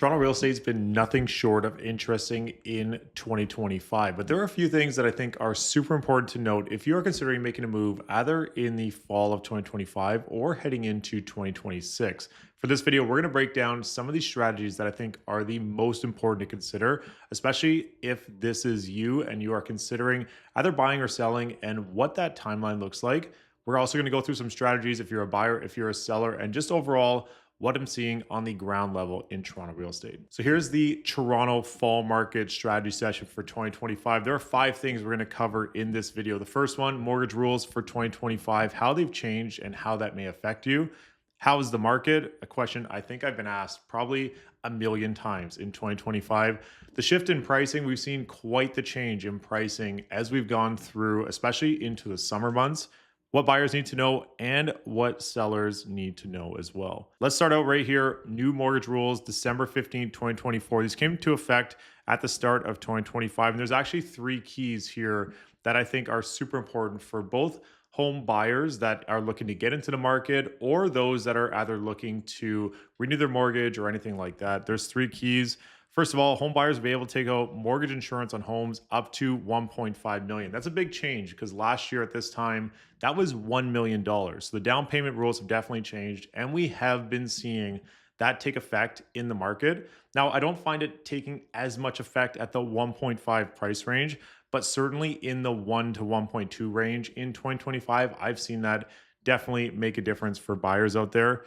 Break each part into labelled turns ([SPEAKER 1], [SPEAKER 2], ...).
[SPEAKER 1] Toronto real estate's been nothing short of interesting in 2025, but there are a few things that I think are super important to note if you are considering making a move either in the fall of 2025 or heading into 2026. For this video, we're going to break down some of these strategies that I think are the most important to consider, especially if this is you and you are considering either buying or selling and what that timeline looks like. We're also going to go through some strategies if you're a buyer, if you're a seller, and just overall what I'm seeing on the ground level in Toronto real estate. So here's the Toronto fall market strategy session for 2025. There are 5 things we're going to cover in this video. The first one, mortgage rules for 2025, how they've changed and how that may affect you. How is the market? A question I think I've been asked probably a million times in 2025. The shift in pricing, we've seen quite the change in pricing as we've gone through, especially into the summer months. What buyers need to know and what sellers need to know as well. Let's start out right here. New mortgage rules, December 15th, 2024. These came into effect at the start of 2025. And there's actually 3 keys here that I think are super important for both home buyers that are looking to get into the market or those that are either looking to renew their mortgage or anything like that. There's 3 keys. First of all, home buyers will be able to take out mortgage insurance on homes up to 1.5 million. That's a big change because last year at this time, that was $1 million. So the down payment rules have definitely changed, and we have been seeing that take effect in the market. Now, I don't find it taking as much effect at the 1.5 price range, but certainly in the 1 to 1.2 range in 2025, I've seen that definitely make a difference for buyers out there.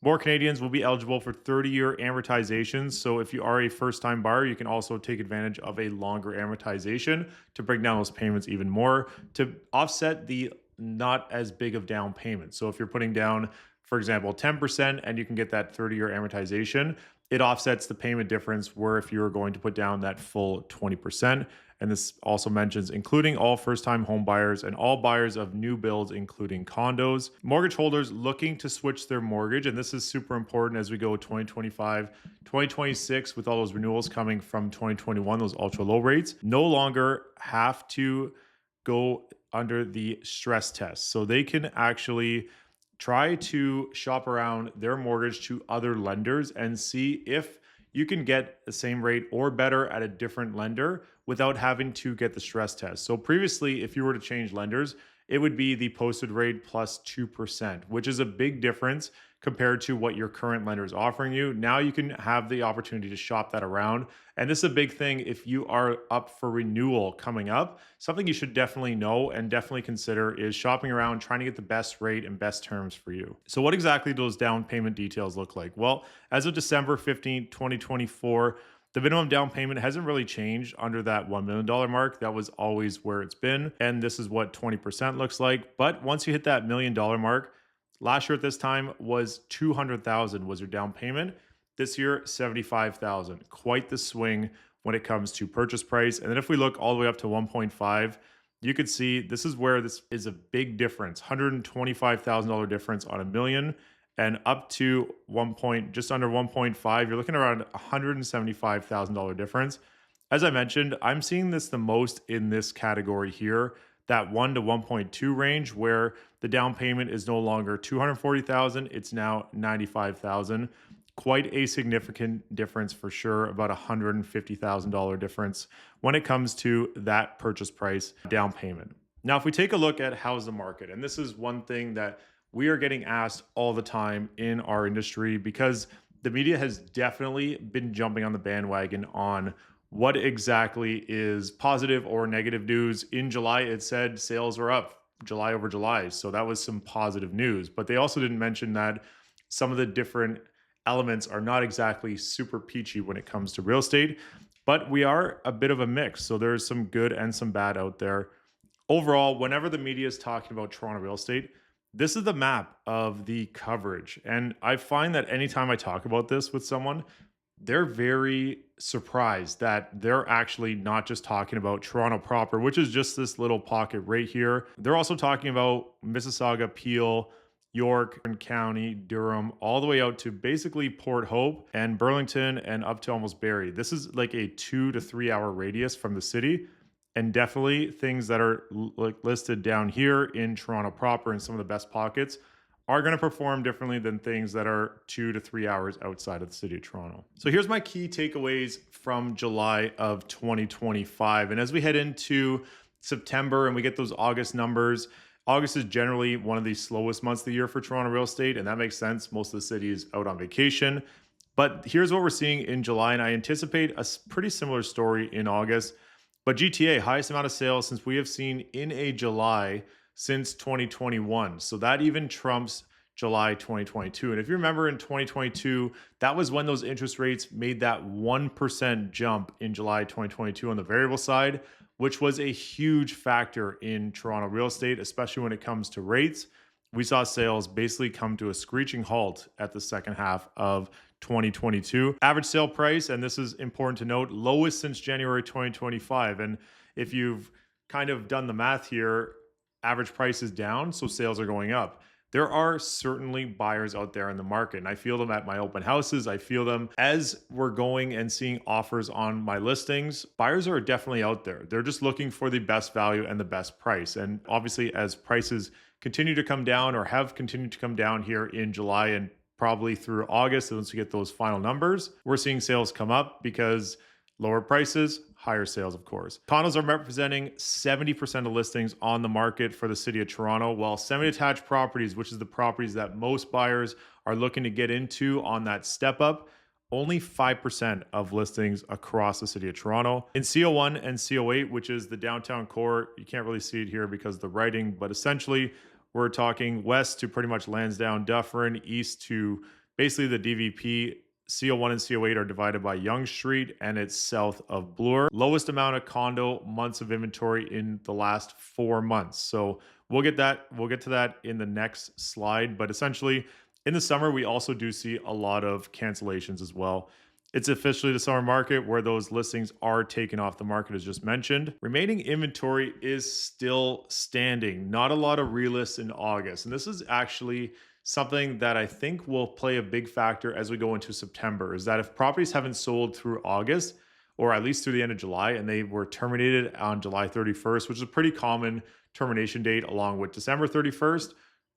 [SPEAKER 1] More Canadians will be eligible for 30-year amortizations. So if you are a first-time buyer, you can also take advantage of a longer amortization to bring down those payments even more to offset the not as big of down payment. So if you're putting down, for example, 10% and you can get that 30-year amortization, it offsets the payment difference where if you're going to put down that full 20%. And this also mentions including all first-time home buyers and all buyers of new builds, including condos. Mortgage holders looking to switch their mortgage, and this is super important as we go 2025, 2026, with all those renewals coming from 2021, those ultra low rates, no longer have to go under the stress test. So they can actually try to shop around their mortgage to other lenders and see if you can get the same rate or better at a different lender without having to get the stress test. So previously, if you were to change lenders, it would be the posted rate plus 2%, which is a big difference compared to what your current lender is offering you. Now you can have the opportunity to shop that around. And this is a big thing if you are up for renewal coming up. Something you should definitely know and definitely consider is shopping around, trying to get the best rate and best terms for you. So what exactly do those down payment details look like? Well, as of December 15th, 2024, the minimum down payment hasn't really changed under that $1 million mark. That was always where it's been. And this is what 20% looks like. But once you hit that $1 million mark, last year at this time was 200,000 was your down payment. This year, 75,000. Quite the swing when it comes to purchase price. And then if we look all the way up to 1.5, you could see this is where this is a big difference. $125,000 difference on a million. And up to just under 1.5, you're looking around $175,000 difference. As I mentioned, I'm seeing this the most in this category here, that 1 to 1.2 range, where the down payment is no longer 240,000, it's now 95,000. Quite a significant difference for sure, about $150,000 difference when it comes to that purchase price down payment. Now, if we take a look at how's the market, and this is one thing that we are getting asked all the time in our industry because the media has definitely been jumping on the bandwagon on what exactly is positive or negative news. In July, it said sales are up July over July. So that was some positive news. But they also didn't mention that some of the different elements are not exactly super peachy when it comes to real estate. But we are a bit of a mix. So there's some good and some bad out there. Overall, whenever the media is talking about Toronto real estate, this is the map of the coverage. And I find that anytime I talk about this with someone, they're very surprised that they're actually not just talking about Toronto proper, which is just this little pocket right here. They're also talking about Mississauga, Peel, York County, Durham, all the way out to basically Port Hope and Burlington and up to almost Barrie. This is like a 2 to 3 hour radius from the city. And definitely things that are like listed down here in Toronto proper and some of the best pockets are going to perform differently than things that are 2 to 3 hours outside of the city of Toronto. So here's my key takeaways from July of 2025. And as we head into September and we get those August numbers, August is generally one of the slowest months of the year for Toronto real estate, and that makes sense. Most of the city is out on vacation. But here's what we're seeing in July, and I anticipate a pretty similar story in August. But GTA, highest amount of sales since we have seen in a July since 2021. So that even trumps July 2022. And if you remember in 2022, that was when those interest rates made that 1% jump in July 2022 on the variable side, which was a huge factor in Toronto real estate, especially when it comes to rates. We saw sales basically come to a screeching halt at the second half of 2022. Average sale price, and this is important to note, lowest since January 2025. And if you've kind of done the math here, average price is down, so sales are going up. There are certainly buyers out there in the market, and I feel them at my open houses. I feel them as we're going and seeing offers on my listings. Buyers are definitely out there. They're just looking for the best value and the best price. And obviously, as prices continue to come down or have continued to come down here in July and probably through August, once we get those final numbers, we're seeing sales come up because lower prices, higher sales, of course. Condos are representing 70% of listings on the market for the city of Toronto, while semi-detached properties, which is the properties that most buyers are looking to get into on that step up, only 5% of listings across the city of Toronto. In CO1 and CO8, which is the downtown core, you can't really see it here because of the writing, but essentially we're talking west to pretty much Lansdowne, Dufferin, east to basically the DVP. CO1 and CO8 are divided by Yonge Street, and it's south of Bloor. Lowest amount of condo months of inventory in the last 4 months. So we'll get to that in the next slide. But essentially, in the summer, we also do see a lot of cancellations as well. It's officially the summer market where those listings are taken off the market, as just mentioned. Remaining inventory is still standing. Not a lot of relists in August. And this is actually something that I think will play a big factor as we go into September, is that if properties haven't sold through August, or at least through the end of July, and they were terminated on July 31st, which is a pretty common termination date along with December 31st,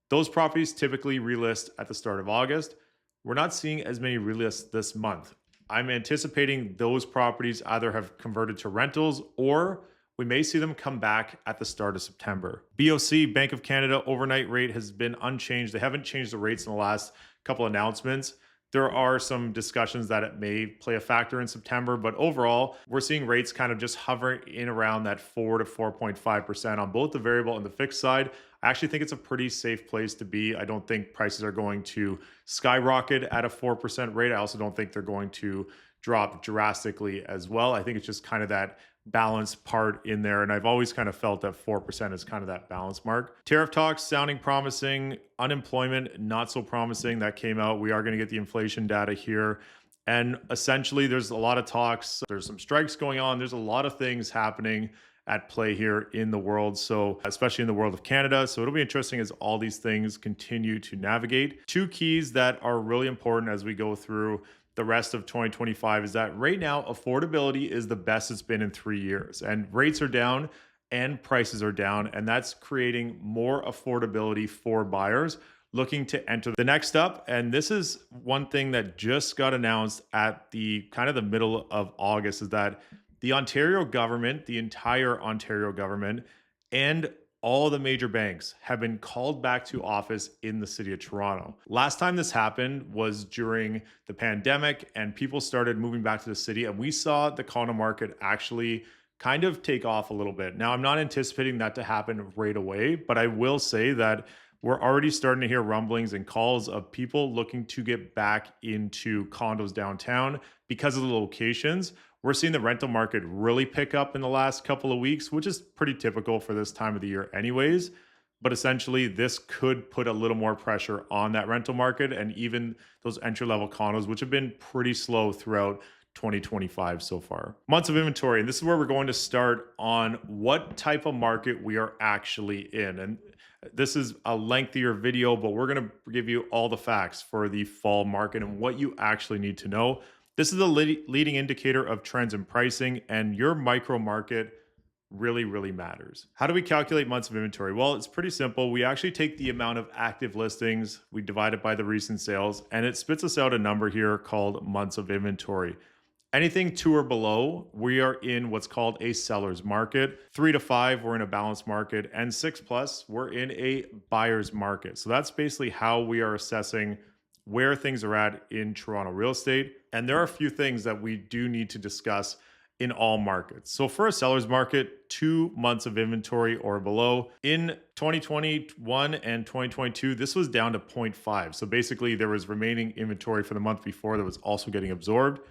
[SPEAKER 1] those properties typically relist at the start of August. We're not seeing as many relists this month. I'm anticipating those properties either have converted to rentals or we may see them come back at the start of September. BOC, Bank of Canada overnight rate has been unchanged. They haven't changed the rates in the last couple announcements. There are some discussions that it may play a factor in September, but overall, we're seeing rates kind of just hovering in around that 4 to 4.5% on both the variable and the fixed side. I actually think it's a pretty safe place to be. I don't think prices are going to skyrocket at a 4% rate. I also don't think they're going to drop drastically as well. I think it's just kind of that balanced part in there. And I've always kind of felt that 4% is kind of that balance mark. Tariff talks sounding promising. Unemployment, not so promising. That came out. We are going to get the inflation data here. And essentially, there's a lot of talks. There's some strikes going on. There's a lot of things happening at play here in the world. So especially in the world of Canada. So it'll be interesting as all these things continue to navigate. Two keys that are really important as we go through the rest of 2025 is that right now, affordability is the best it's been in 3 years, and rates are down and prices are down, and that's creating more affordability for buyers looking to enter the next up. And this is one thing that just got announced at the kind of the middle of August, is that the Ontario government, the entire Ontario government, and all the major banks have been called back to office in the city of Toronto. Last time this happened was during the pandemic and people started moving back to the city, and we saw the condo market actually kind of take off a little bit. Now, I'm not anticipating that to happen right away, but I will say that we're already starting to hear rumblings and calls of people looking to get back into condos downtown because of the locations. We're seeing the rental market really pick up in the last couple of weeks, which is pretty typical for this time of the year anyways. But essentially, this could put a little more pressure on that rental market and even those entry-level condos, which have been pretty slow throughout 2025 so far. Months of inventory, and this is where we're going to start on what type of market we are actually in. And this is a lengthier video, but we're going to give you all the facts for the fall market and what you actually need to know. This is the leading indicator of trends in pricing, and your micro market really matters. How do we calculate months of inventory? Well, it's pretty simple. We actually take the amount of active listings, we divide it by the recent sales, and it spits us out a number here called months of inventory. Anything 2 or below, we are in what's called a seller's market. 3 to 5, we're in a balanced market. And 6 plus, we're in a buyer's market. So that's basically how we are assessing where things are at in Toronto real estate. And there are a few things that we do need to discuss in all markets. So for a seller's market, 2 months of inventory or below. In 2021 and 2022, this was down to 0.5. So basically there was remaining inventory for the month before that was also getting absorbed.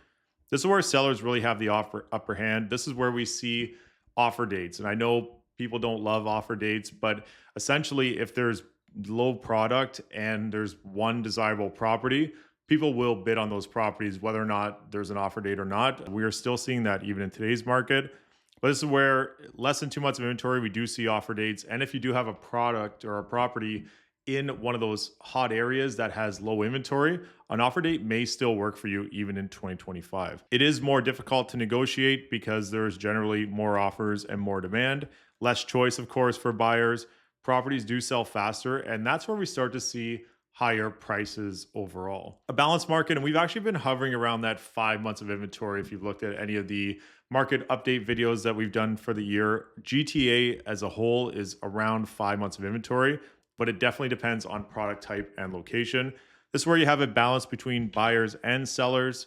[SPEAKER 1] This is where sellers really have the upper hand. This is where we see offer dates. And I know people don't love offer dates, but essentially if there's low product and there's one desirable property, people will bid on those properties, whether or not there's an offer date or not. We are still seeing that even in today's market. But this is where less than 2 months of inventory, we do see offer dates. And if you do have a product or a property in one of those hot areas that has low inventory, an offer date may still work for you even in 2025. It is more difficult to negotiate because there's generally more offers and more demand, less choice, of course, for buyers. Properties do sell faster, and that's where we start to see higher prices overall. A balanced market, and we've actually been hovering around that 5 months of inventory. If you've looked at any of the market update videos that we've done for the year, GTA as a whole is around 5 months of inventory, but it definitely depends on product type and location. This is where you have a balance between buyers and sellers.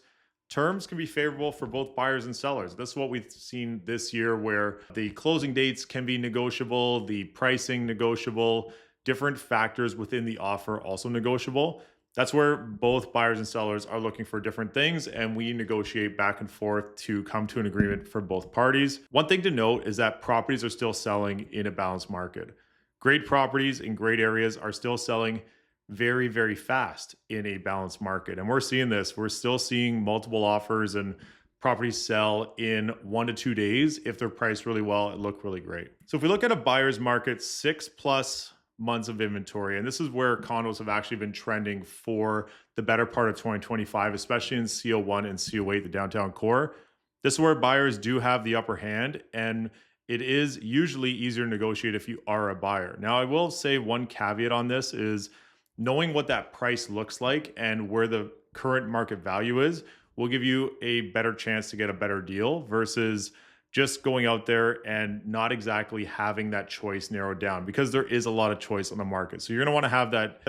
[SPEAKER 1] Terms can be favorable for both buyers and sellers. This is what we've seen this year, where the closing dates can be negotiable, the pricing negotiable, different factors within the offer also negotiable. That's where both buyers and sellers are looking for different things, and we negotiate back and forth to come to an agreement for both parties. One thing to note is that properties are still selling in a balanced market. Great properties in great areas are still selling very fast in a balanced market. And we're seeing this. We're still seeing multiple offers and properties sell in 1 to 2 days. If they're priced really well, it look really great. So if we look at a buyer's market, 6+ months of inventory, and this is where condos have actually been trending for the better part of 2025, especially in CO1 and CO8, the downtown core. This is where buyers do have the upper hand, and it is usually easier to negotiate if you are a buyer. Now, I will say one caveat on this is knowing what that price looks like and where the current market value is will give you a better chance to get a better deal versus just going out there and not exactly having that choice narrowed down, because there is a lot of choice on the market. So you're going to want to have that,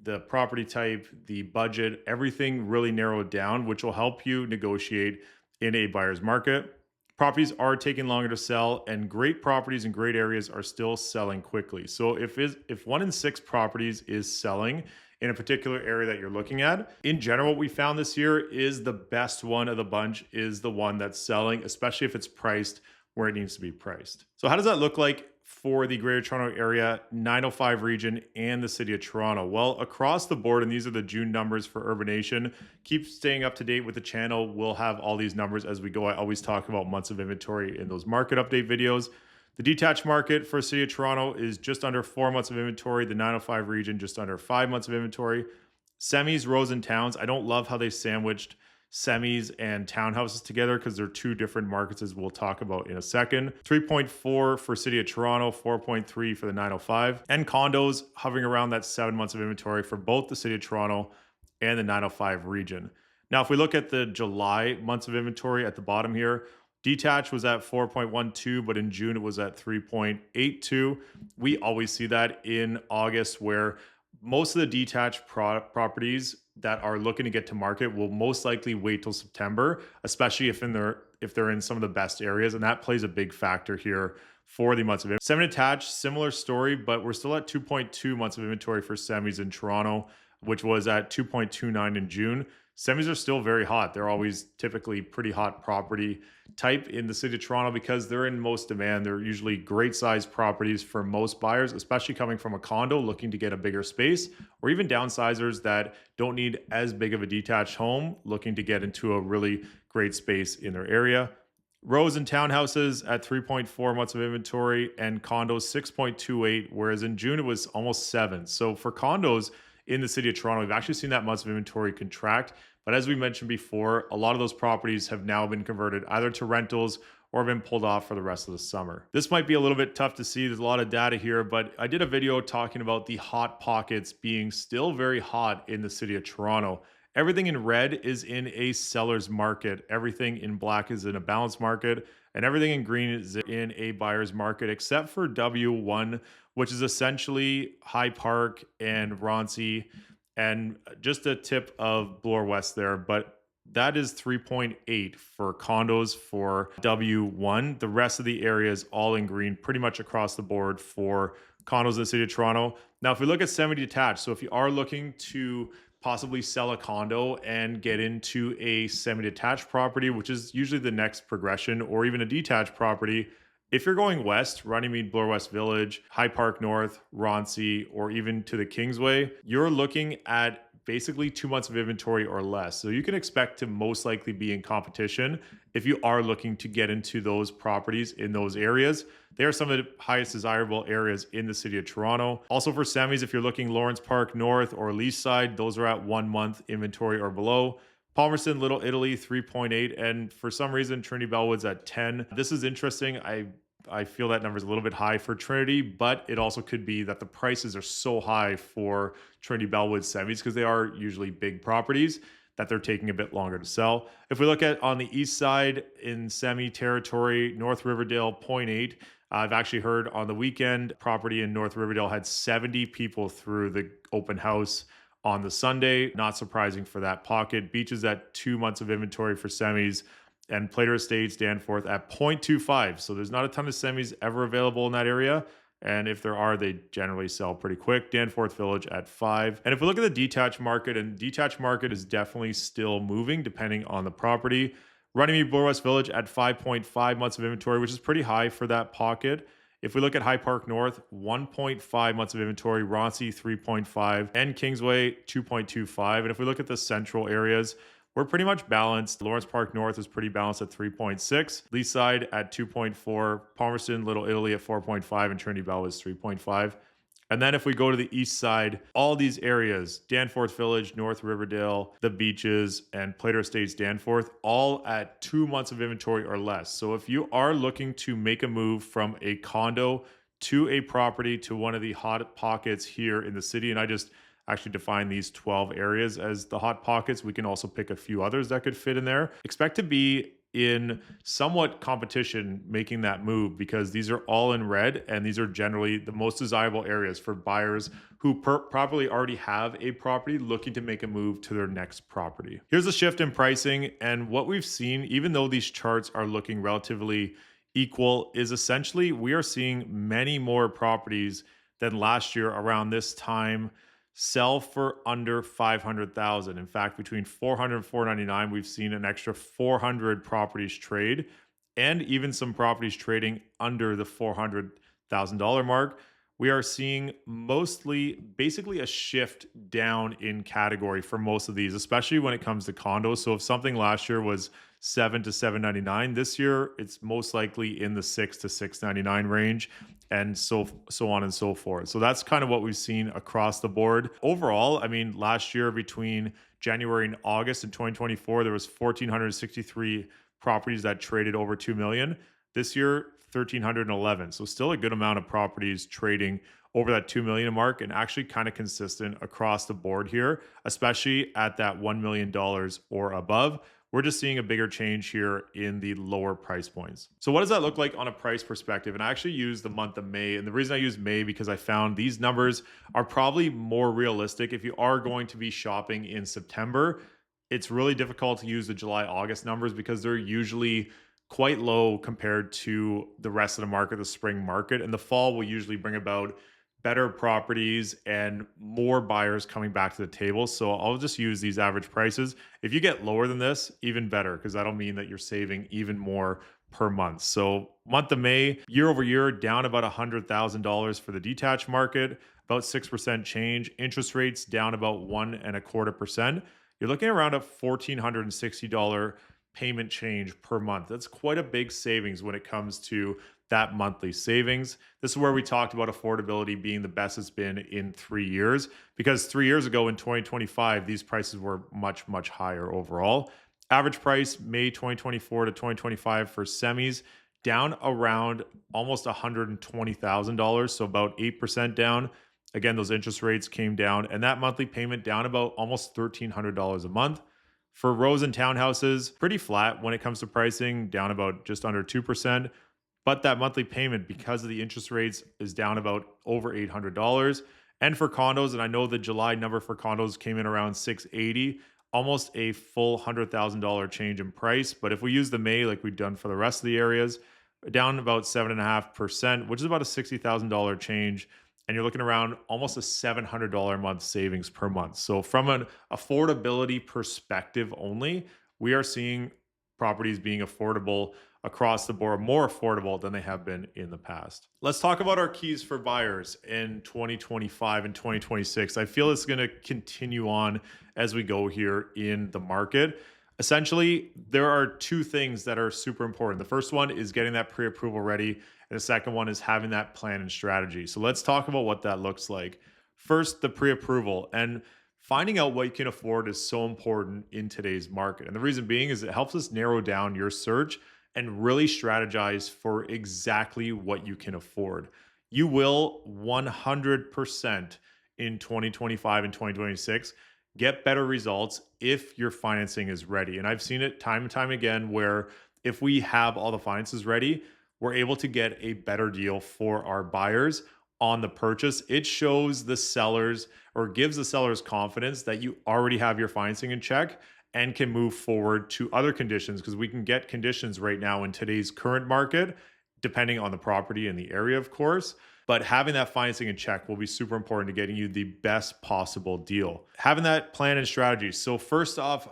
[SPEAKER 1] the property type, the budget, everything really narrowed down, which will help you negotiate in a buyer's market. Properties are taking longer to sell, and great properties in great areas are still selling quickly. So if 1 in 6 properties is selling in a particular area that you're looking at, in general, what we found this year is the best one of the bunch is the one that's selling, especially if it's priced where it needs to be priced. So how does that look like for the Greater Toronto Area, 905 region, and the City of Toronto? Well, across the board, and these are the June numbers for Urbanation. Keep staying up to date with the channel. We'll have all these numbers as we go. I always talk about months of inventory in those market update videos. The detached market for City of Toronto is just under 4 months of inventory. The 905 region, just under 5 months of inventory. Semis, rows, and towns. I don't love how they sandwiched semis and townhouses together because they're 2 different markets, as we'll talk about in a second. 3.4 for City of Toronto, 4.3 for the 905. And condos hovering around that 7 months of inventory for both the City of Toronto and the 905 region. Now, if we look at the July months of inventory at the bottom here, detached was at 4.12, but in June it was at 3.82. We always see that in August, where most of the detached properties that are looking to get to market will most likely wait till September, especially if they're in some of the best areas, and that plays a big factor here for the months of inventory. Semi-detached, similar story, but we're still at 2.2 months of inventory for semis in Toronto, which was at 2.29 in June. Semis are still very hot. They're always typically pretty hot property type in the City of Toronto because they're in most demand. They're usually great sized properties for most buyers, especially coming from a condo looking to get a bigger space, or even downsizers that don't need as big of a detached home looking to get into a really great space in their area. Rows and townhouses at 3.4 months of inventory, and condos 6.28, whereas in June it was almost 7. So for condos in the City of Toronto, we've actually seen that months of inventory contract. But as we mentioned before, a lot of those properties have now been converted either to rentals or have been pulled off for the rest of the summer. This might be a little bit tough to see. There's a lot of data here, but I did a video talking about the hot pockets being still very hot in the city of Toronto. Everything in red is in a seller's market. Everything in black is in a balanced market. And everything in green is in a buyer's market, except for W1, which is essentially High Park and Roncy, and just a tip of Bloor West there. But that is 3.8 for condos for W1. The rest of the area is all in green, pretty much across the board for condos in the city of Toronto. Now, if we look at semi-detached, so if you are looking to possibly sell a condo and get into a semi-detached property, which is usually the next progression, or even a detached property, if you're going west, Runnymede, Bloor West Village, High Park North, Roncy, or even to the Kingsway, you're looking at basically 2 months of inventory or less. So you can expect to most likely be in competition if you are looking to get into those properties in those areas. They are some of the highest desirable areas in the city of Toronto. Also for semis, if you're looking Lawrence Park North or Leaside, those are at 1 month inventory or below. Palmerston, Little Italy, 3.8. And for some reason, Trinity Bellwood's at 10. This is interesting. I feel that number is a little bit high for Trinity, but it also could be that the prices are so high for Trinity Bellwood semis because they are usually big properties that they're taking a bit longer to sell. If we look at on the east side in semi territory, North Riverdale, 0.8. I've actually heard on the weekend, property in North Riverdale had 70 people through the open house on the Sunday. Not surprising for that pocket. Beaches at 2 months of inventory for semis, and Plater Estates, Danforth at 0.25. So there's not a ton of semis ever available in that area. And if there are, they generally sell pretty quick. Danforth Village at 5. And if we look at the detached market, and detached market is definitely still moving depending on the property. Runnymede, Bloor West Village at 5.5 months of inventory, which is pretty high for that pocket. If we look at High Park North, 1.5 months of inventory, Roncy 3.5, and Kingsway 2.25. And if we look at the central areas, we're pretty much balanced. Lawrence Park North is pretty balanced at 3.6, Leaside at 2.4, Palmerston, Little Italy at 4.5, and Trinity Bellwood is 3.5. And then if we go to the east side, all these areas, Danforth Village, North Riverdale, the beaches, and Plater Estates, Danforth, all at 2 months of inventory or less. So if you are looking to make a move from a condo to a property to one of the hot pockets here in the city, and I just actually define these 12 areas as the hot pockets. We can also pick a few others that could fit in there. Expect to be in somewhat competition making that move because these are all in red and these are generally the most desirable areas for buyers who probably already have a property looking to make a move to their next property. Here's a shift in pricing, and what we've seen, even though these charts are looking relatively equal, is essentially we are seeing many more properties than last year around this time sell for under 500,000. In fact, between 400 and 499, we've seen an extra 400 properties trade, and even some properties trading under the $400,000 mark. We are seeing mostly basically a shift down in category for most of these, especially when it comes to condos. So if something last year was $7 to $799, this year it's most likely in the $6 to $699 range, and so on and so forth. So that's kind of what we've seen across the board. Overall, I mean, last year between January and August in 2024, there was 1,463 properties that traded over 2 million. This year, 1,311. So still a good amount of properties trading over that 2 million mark, and actually kind of consistent across the board here, especially at that $1 million or above. We're just seeing a bigger change here in the lower price points. So what does that look like on a price perspective? And I actually use the month of May. And the reason I use May because I found these numbers are probably more realistic. If you are going to be shopping in September, it's really difficult to use the July, August numbers because they're usually quite low compared to the rest of the market, the spring market. And the fall will usually bring about better properties and more buyers coming back to the table. So I'll just use these average prices. If you get lower than this, even better, because that'll mean that you're saving even more per month. So month of May, year over year, down about $100,000 for the detached market, about 6% change. Interest rates down about 1.25%. You're looking around a $1,460 payment change per month. That's quite a big savings when it comes to that monthly savings. This is where we talked about affordability being the best it's been in 3 years, because 3 years ago in 2025, these prices were much, much higher overall. Average price May 2024 to 2025 for semis down around almost $120,000, so about 8% down. Again, those interest rates came down, and that monthly payment down about almost $1,300 a month. For rows and townhouses, pretty flat when it comes to pricing, down about just under 2%. But that monthly payment, because of the interest rates, is down about over $800. And for condos, and I know the July number for condos came in around 680, almost a full $100,000 change in price. But if we use the May like we've done for the rest of the areas, down about 7.5%, which is about a $60,000 change. And you're looking around almost a $700 a month savings per month. So, from an affordability perspective only, we are seeing properties being affordable across the board, more affordable than they have been in the past. Let's talk about our keys for buyers in 2025 and 2026. I feel it's going to continue on as we go here in the market. Essentially, there are two things that are super important. The first one is getting that pre-approval ready, and the second one is having that plan and strategy. So let's talk about what that looks like. First, the pre-approval, and finding out what you can afford is so important in today's market. And the reason being is it helps us narrow down your search and really strategize for exactly what you can afford. You will 100% in 2025 and 2026 get better results if your financing is ready. And I've seen it time and time again where if we have all the finances ready, we're able to get a better deal for our buyers on the purchase. It shows the sellers or gives the sellers confidence that you already have your financing in check and can move forward to other conditions, because we can get conditions right now in today's current market, depending on the property and the area, of course. But having that financing in check will be super important to getting you the best possible deal. Having that plan and strategy. So first off,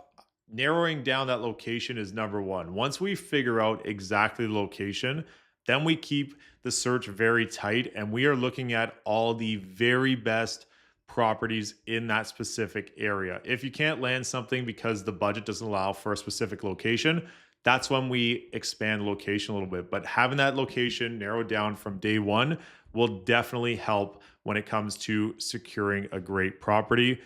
[SPEAKER 1] narrowing down that location is number one. Once we figure out exactly the location, then we keep the search very tight and we are looking at all the very best properties in that specific area. If you can't land something because the budget doesn't allow for a specific location, that's when we expand location a little bit. But having that location narrowed down from day one will definitely help when it comes to securing a great property.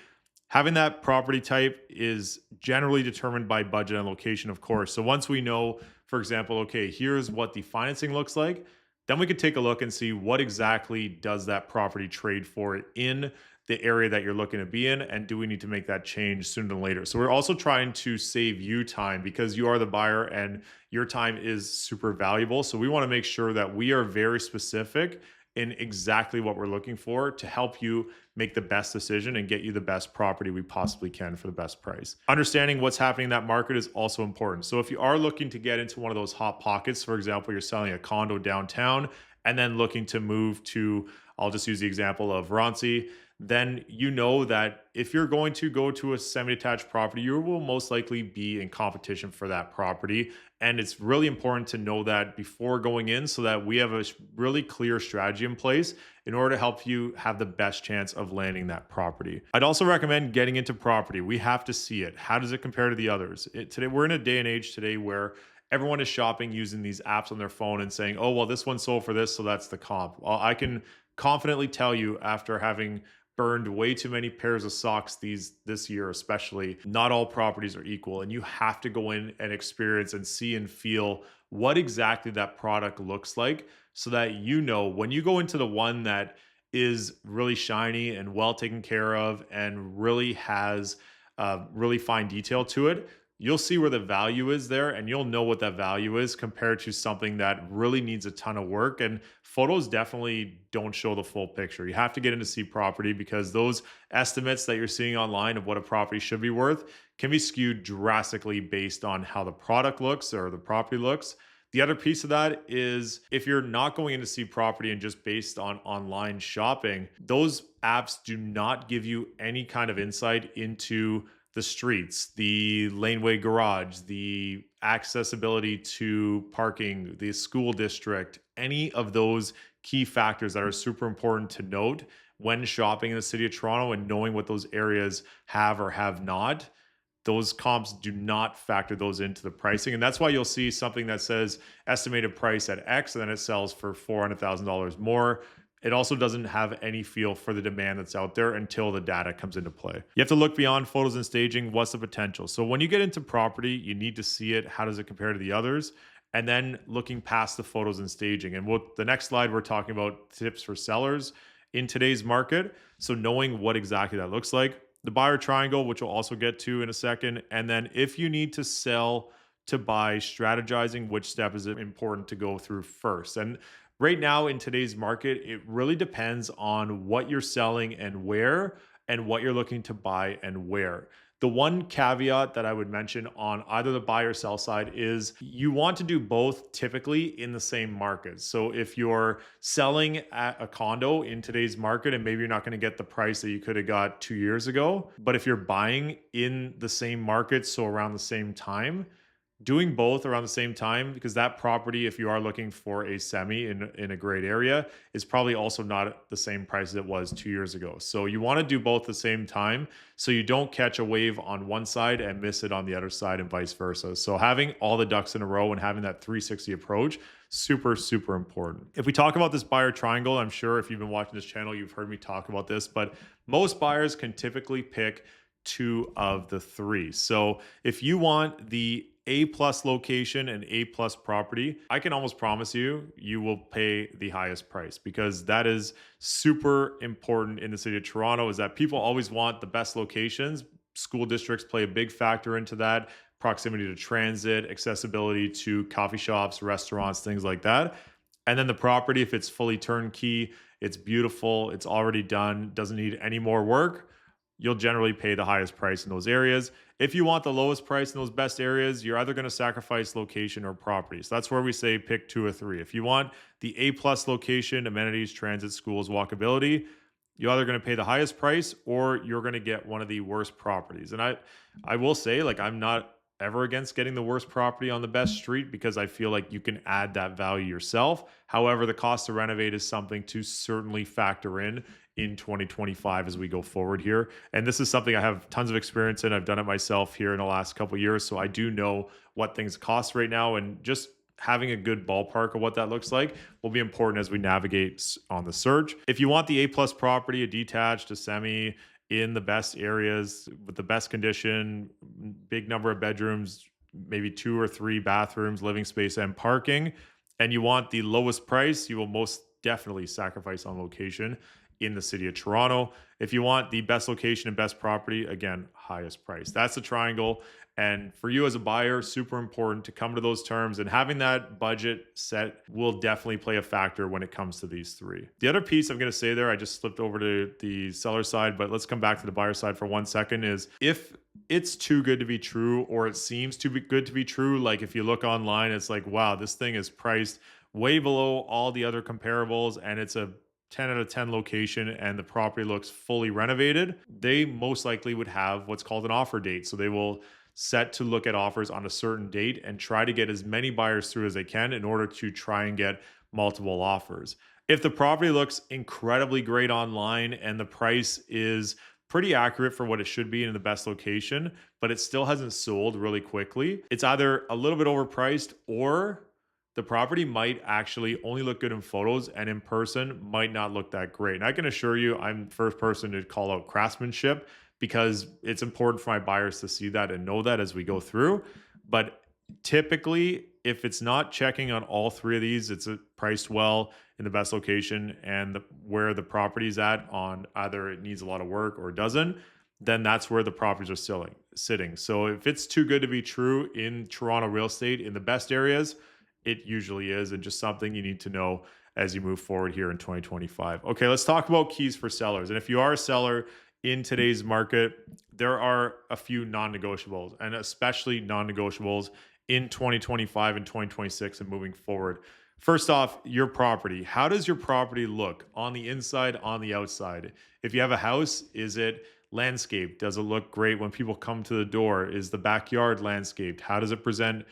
[SPEAKER 1] Having that property type is generally determined by budget and location, of course. So once we know, for example, okay, here's what the financing looks like, then we could take a look and see what exactly does that property trade for in the area that you're looking to be in, and do we need to make that change sooner than later. So we're also trying to save you time because you are the buyer and your time is super valuable. So we want to make sure that we are very specific in exactly what we're looking for to help you make the best decision and get you the best property we possibly can for the best price. Understanding what's happening in that market is also important. So if you are looking to get into one of those hot pockets, for example, you're selling a condo downtown and then looking to move to, I'll just use the example of Ronci, then you know that if you're going to go to a semi-detached property, you will most likely be in competition for that property. And it's really important to know that before going in so that we have a really clear strategy in place in order to help you have the best chance of landing that property. I'd also recommend getting into property. We have to see it. How does it compare to the others? Today, we're in a day and age today where everyone is shopping using these apps on their phone and saying, oh, well, this one sold for this, so that's the comp. Well, I can confidently tell you after having burned way too many pairs of socks this year, especially, not all properties are equal, and you have to go in and experience and see and feel what exactly that product looks like so that you know when you go into the one that is really shiny and well taken care of and really has really fine detail to it, you'll see where the value is there and you'll know what that value is compared to something that really needs a ton of work. And photos definitely don't show the full picture. You have to get in to see property because those estimates that you're seeing online of what a property should be worth can be skewed drastically based on how the product looks or the property looks. The other piece of that is if you're not going in to see property and just based on online shopping, those apps do not give you any kind of insight into the streets, the laneway garage, the accessibility to parking, the school district, any of those key factors that are super important to note when shopping in the city of Toronto and knowing what those areas have or have not. Those comps do not factor those into the pricing. And that's why you'll see something that says estimated price at X and then it sells for $400,000 more. It also doesn't have any feel for the demand that's out there until the data comes into play. You have to look beyond photos and staging. What's the potential? So when you get into property, you need to see it. How does it compare to the others? And then looking past the photos and staging. And what the next slide, we're talking about tips for sellers in today's market. So knowing what exactly that looks like, the buyer triangle, which we'll also get to in a second. And then if you need to sell to buy, strategizing which step is important to go through first. And right now in today's market, it really depends on what you're selling and where, and what you're looking to buy and where. The one caveat that I would mention on either the buy or sell side is you want to do both typically in the same market. So if you're selling at a condo in today's market and maybe you're not going to get the price that you could have got 2 years ago, but if you're buying in the same market, so around the same time, doing both around the same time, because that property, if you are looking for a semi in a great area, is probably also not the same price as it was 2 years ago. So you want to do both at the same time so you don't catch a wave on one side and miss it on the other side, and vice versa. So having all the ducks in a row and having that 360 approach, super, super important. If we talk about this buyer triangle, I'm sure if you've been watching this channel, you've heard me talk about this, but most buyers can typically pick two of the three. So if you want the A plus location and A plus property, I can almost promise you, you will pay the highest price, because that is super important in the city of Toronto, is that people always want the best locations. School districts play a big factor into that. Proximity to transit, accessibility to coffee shops, restaurants, things like that. And then the property, if it's fully turnkey, it's beautiful, it's already done, doesn't need any more work, you'll generally pay the highest price in those areas. If you want the lowest price in those best areas, you're either going to sacrifice location or property. So that's where we say pick two or three. If you want the A plus location, amenities, transit, schools, walkability, you're either going to pay the highest price or you're going to get one of the worst properties. And I will say, like, I'm not ever against getting the worst property on the best street, because I feel like you can add that value yourself. However, the cost to renovate is something to certainly factor in 2025 as we go forward here. And this is something I have tons of experience in. I've done it myself here in the last couple of years. So I do know what things cost right now, and just having a good ballpark of what that looks like will be important as we navigate on the search. If you want the A plus property, a detached, a semi, in the best areas with the best condition, big number of bedrooms, maybe 2 or 3 bathrooms, living space, and parking, and you want the lowest price, you will most definitely sacrifice on location in the city of Toronto. If you want the best location and best property, again, highest price. That's the triangle. And for you as a buyer, super important to come to those terms, and having that budget set will definitely play a factor when it comes to these three. The other piece I'm going to say there, I just slipped over to the seller side, but let's come back to the buyer side for 1 second, is if it's too good to be true, or it seems too good to be true, like if you look online, it's like, wow, this thing is priced way below all the other comparables, and it's a 10 out of 10 location, and the property looks fully renovated, they most likely would have what's called an offer date. So they will set to look at offers on a certain date and try to get as many buyers through as they can in order to try and get multiple offers. If the property looks incredibly great online and the price is pretty accurate for what it should be in the best location, but it still hasn't sold really quickly, it's either a little bit overpriced, or the property might actually only look good in photos and in person might not look that great. And I can assure you, I'm the first person to call out craftsmanship, because it's important for my buyers to see that and know that as we go through. But typically, if it's not checking on all three of these, it's priced well in the best location and where the property's at on either it needs a lot of work or doesn't, then that's where the properties are sitting. So if it's too good to be true in Toronto real estate in the best areas, it usually is, and just something you need to know as you move forward here in 2025. Okay, let's talk about keys for sellers. And if you are a seller in today's market, there are a few non-negotiables, and especially non-negotiables in 2025 and 2026 and moving forward. First off, your property. How does your property look on the inside, on the outside? If you have a house, is it landscaped? Does it look great when people come to the door? Is the backyard landscaped? How does it present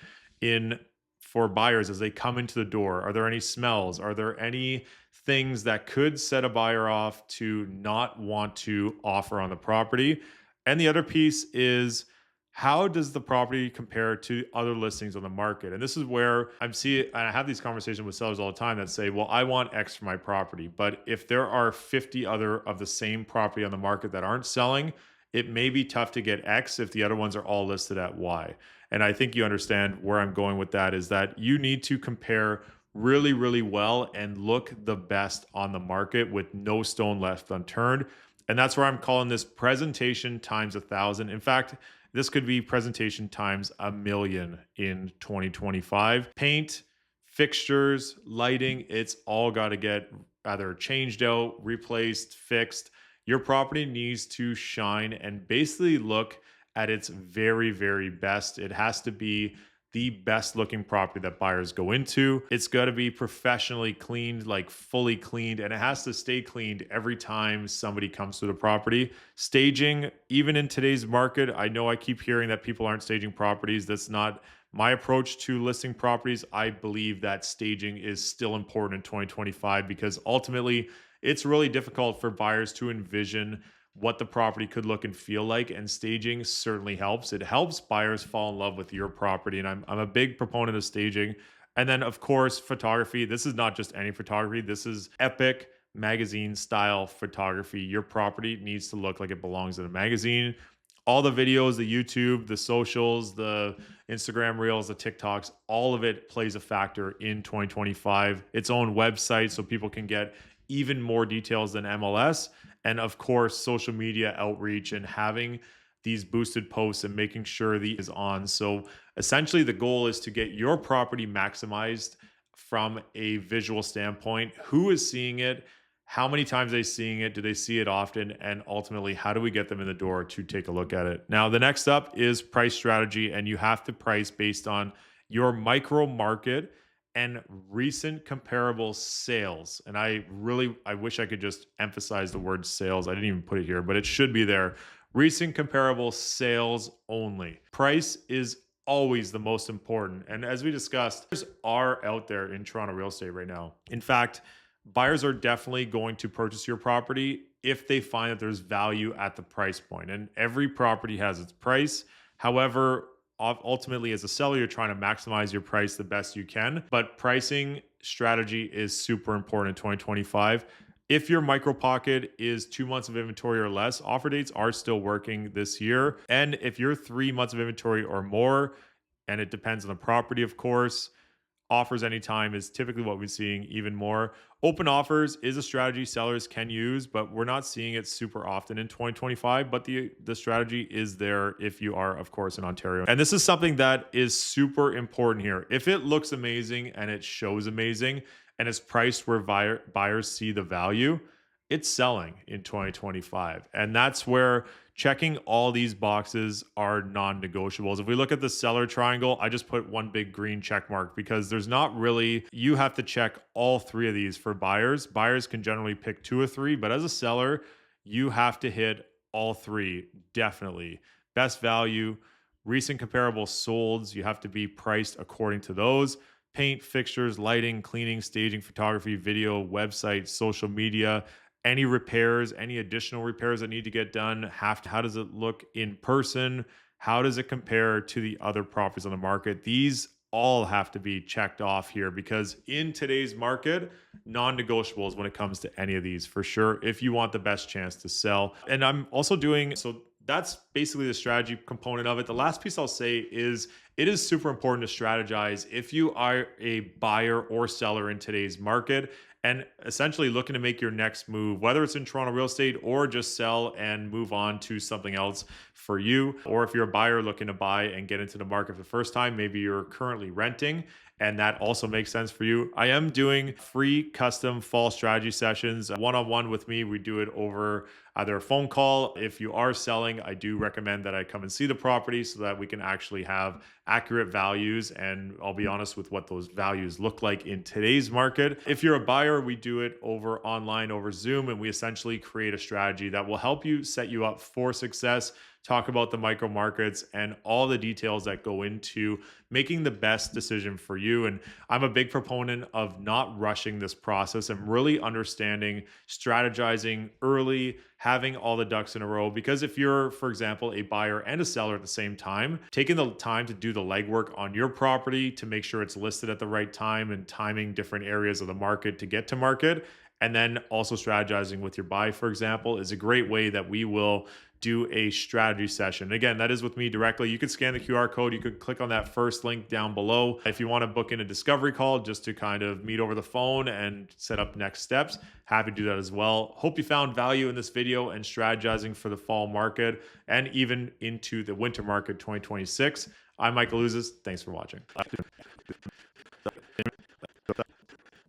[SPEAKER 1] for buyers as they come into the door? Are there any smells? Are there any things that could set a buyer off to not want to offer on the property? And the other piece is how does the property compare to other listings on the market? And this is where and I have these conversations with sellers all the time that say, well, I want X for my property. But if there are 50 other of the same property on the market that aren't selling, it may be tough to get X if the other ones are all listed at Y. And I think you understand where I'm going with that is that you need to compare really, really well and look the best on the market with no stone left unturned. And that's where I'm calling this presentation times 1,000. In fact, this could be presentation times 1,000,000 in 2025. Paint, fixtures, lighting, it's all got to get either changed out, replaced, fixed. Your property needs to shine and basically look at its very, very best. It has to be the best looking property that buyers go into. It's got to be professionally cleaned, like fully cleaned, and it has to stay cleaned every time somebody comes to the property. Staging, even in today's market, I know I keep hearing that people aren't staging properties. That's not my approach to listing properties. I believe that staging is still important in 2025 because ultimately it's really difficult for buyers to envision what the property could look and feel like, and staging certainly helps. It helps buyers fall in love with your property, and I'm a big proponent of staging. And then of course photography. This is not just any photography, this is epic magazine style photography. Your property needs to look like it belongs in a magazine. All the videos, the YouTube, the socials, the Instagram reels, the TikToks, all of it plays a factor in 2025. Its own website so people can get even more details than MLS. And of course, social media outreach and having these boosted posts and making sure the is on. So essentially the goal is to get your property maximized from a visual standpoint. Who is seeing it? How many times are they seeing it? Do they see it often? And ultimately, how do we get them in the door to take a look at it? Now, the next up is price strategy, and you have to price based on your micro market and recent comparable sales. And I wish I could just emphasize the word sales. I didn't even put it here, but it should be there. Recent comparable sales only. Price is always the most important. And as we discussed, buyers are out there in Toronto real estate right now. In fact, buyers are definitely going to purchase your property if they find that there's value at the price point. And every property has its price. However, ultimately, as a seller, you're trying to maximize your price the best you can. But pricing strategy is super important in 2025. If your micro pocket is 2 months of inventory or less, offer dates are still working this year. And if you're 3 months of inventory or more, and it depends on the property, of course, offers anytime is typically what we're seeing even more. Open offers is a strategy sellers can use, but we're not seeing it super often in 2025. But the strategy is there if you are, of course, in Ontario. And this is something that is super important here. If it looks amazing and it shows amazing and it's priced where buyers see the value, it's selling in 2025. And that's where checking all these boxes are non-negotiables. If we look at the seller triangle, I just put one big green check mark because there's not really, you have to check all three of these for buyers. Buyers can generally pick 2 or 3, but as a seller, you have to hit all 3, definitely. Best value, recent comparable solds, you have to be priced according to those. Paint, fixtures, lighting, cleaning, staging, photography, video, website, social media, any repairs, any additional repairs that need to get done, how does it look in person? How does it compare to the other properties on the market? These all have to be checked off here because in today's market, non-negotiables when it comes to any of these for sure, if you want the best chance to sell. And I'm also doing, so that's basically the strategy component of it. The last piece I'll say is it is super important to strategize if you are a buyer or seller in today's market and essentially looking to make your next move, whether it's in Toronto real estate or just sell and move on to something else for you. Or if you're a buyer looking to buy and get into the market for the first time, maybe you're currently renting and that also makes sense for you. I am doing free custom fall strategy sessions one-on-one with me. We do it over either a phone call. If you are selling, I do recommend that I come and see the property so that we can actually have accurate values. And I'll be honest with what those values look like in today's market. If you're a buyer, we do it over online, over Zoom, and we essentially create a strategy that will help you set you up for success, talk about the micro markets and all the details that go into making the best decision for you. And I'm a big proponent of not rushing this process and really understanding, strategizing early, having all the ducks in a row. Because if you're, for example, a buyer and a seller at the same time, taking the time to do the legwork on your property to make sure it's listed at the right time and timing different areas of the market to get to market, and then also strategizing with your buy, for example, is a great way that we will do a strategy session. Again, that is with me directly. You could scan the QR code. You could click on that first link down below. If you want to book in a discovery call just to kind of meet over the phone and set up next steps, happy to do that as well. Hope you found value in this video and strategizing for the fall market and even into the winter market 2026. I'm Michael Ouzas. Thanks for watching.